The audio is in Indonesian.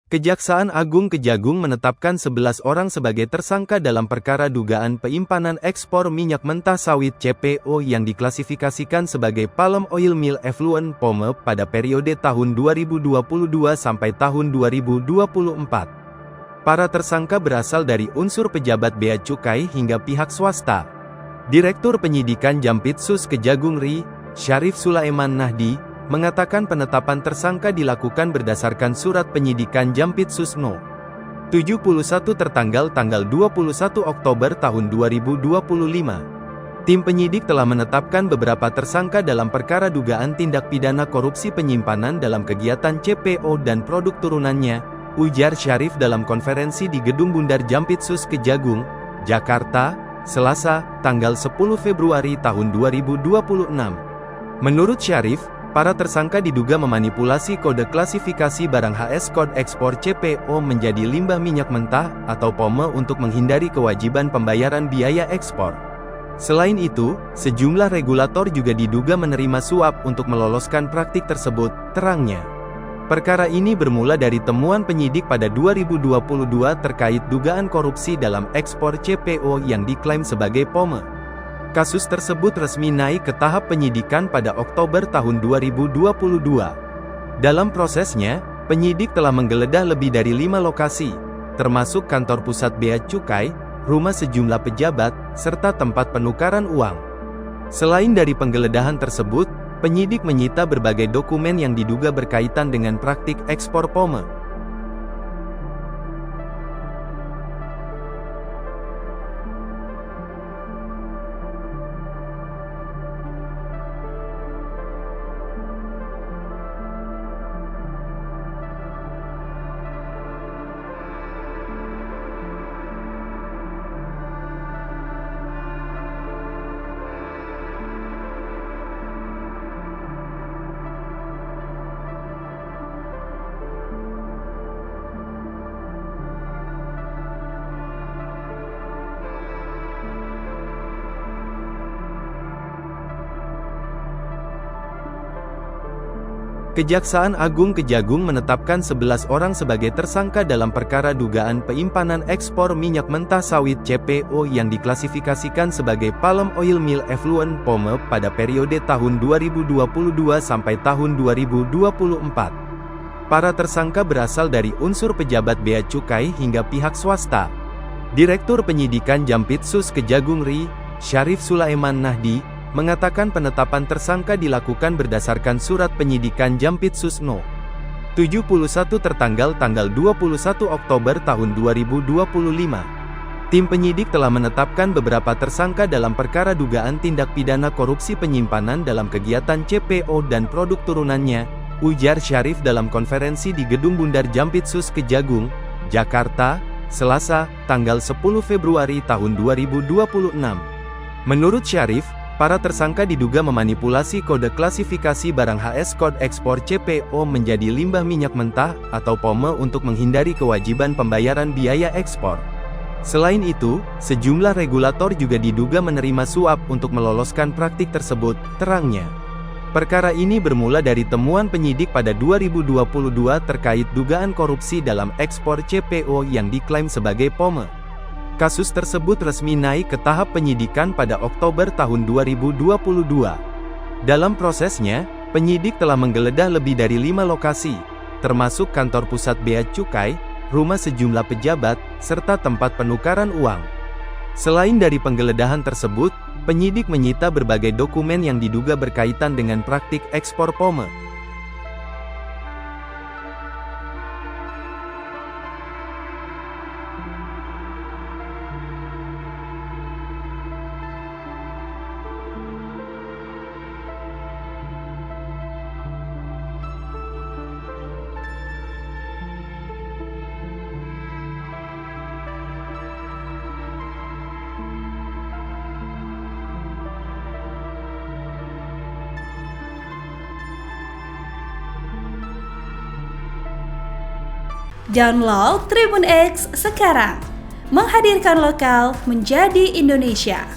Kejaksaan Agung Kejagung menetapkan 11 orang sebagai tersangka dalam perkara dugaan penyimpanan ekspor minyak mentah sawit CPO yang diklasifikasikan sebagai Palm Oil Mill Effluent POME pada periode tahun 2022 sampai tahun 2024. Para tersangka berasal dari unsur pejabat bea cukai hingga pihak swasta. Direktur Penyidikan Jampitsus Kejagung RI, Syarif Sulaiman Nahdi, mengatakan penetapan tersangka dilakukan berdasarkan surat penyidikan Jampitsus No. 71 tertanggal tanggal 21 Oktober tahun 2025. Tim penyidik telah menetapkan beberapa tersangka dalam perkara dugaan tindak pidana korupsi penyimpanan dalam kegiatan CPO dan produk turunannya, ujar Syarif dalam konferensi di Gedung Bundar Jampitsus Kejagung, Jakarta, Selasa, tanggal 10 Februari tahun 2026. Menurut Syarif, para tersangka diduga memanipulasi kode klasifikasi barang HS kode ekspor CPO menjadi limbah minyak mentah atau POME untuk menghindari kewajiban pembayaran biaya ekspor. Selain itu, sejumlah regulator juga diduga menerima suap untuk meloloskan praktik tersebut, terangnya. Perkara ini bermula dari temuan penyidik pada 2022 terkait dugaan korupsi dalam ekspor CPO yang diklaim sebagai POME. Kasus tersebut resmi naik ke tahap penyidikan pada Oktober tahun 2022. Dalam prosesnya, penyidik telah menggeledah lebih dari 5 lokasi, termasuk kantor pusat bea cukai, rumah sejumlah pejabat, serta tempat penukaran uang. Selain dari penggeledahan tersebut, penyidik menyita berbagai dokumen yang diduga berkaitan dengan praktik ekspor POME. Kejaksaan Agung Kejagung menetapkan 11 orang sebagai tersangka dalam perkara dugaan penyimpanan ekspor minyak mentah sawit CPO yang diklasifikasikan sebagai Palm Oil Mill Effluent POME pada periode tahun 2022 sampai tahun 2024. Para tersangka berasal dari unsur pejabat bea cukai hingga pihak swasta. Direktur Penyidikan Jampitsus Kejagung RI, Syarif Sulaiman Nahdi, mengatakan penetapan tersangka dilakukan berdasarkan surat penyidikan Jampitsus No. 71 tertanggal tanggal 21 Oktober tahun 2025. Tim penyidik telah menetapkan beberapa tersangka dalam perkara dugaan tindak pidana korupsi penyimpanan dalam kegiatan CPO dan produk turunannya, ujar Syarif dalam konferensi di Gedung Bundar Jampitsus Kejagung, Jakarta, Selasa, tanggal 10 Februari tahun 2026. Menurut Syarif, para tersangka diduga memanipulasi kode klasifikasi barang HS kode ekspor CPO menjadi limbah minyak mentah atau POME untuk menghindari kewajiban pembayaran biaya ekspor. Selain itu, sejumlah regulator juga diduga menerima suap untuk meloloskan praktik tersebut, terangnya. Perkara ini bermula dari temuan penyidik pada 2022 terkait dugaan korupsi dalam ekspor CPO yang diklaim sebagai POME. Kasus tersebut resmi naik ke tahap penyidikan pada Oktober tahun 2022. Dalam prosesnya, penyidik telah menggeledah lebih dari 5 lokasi, termasuk kantor pusat bea cukai, rumah sejumlah pejabat, serta tempat penukaran uang. Selain dari penggeledahan tersebut, penyidik menyita berbagai dokumen yang diduga berkaitan dengan praktik ekspor POME. Download Tribun X sekarang, menghadirkan lokal menjadi Indonesia.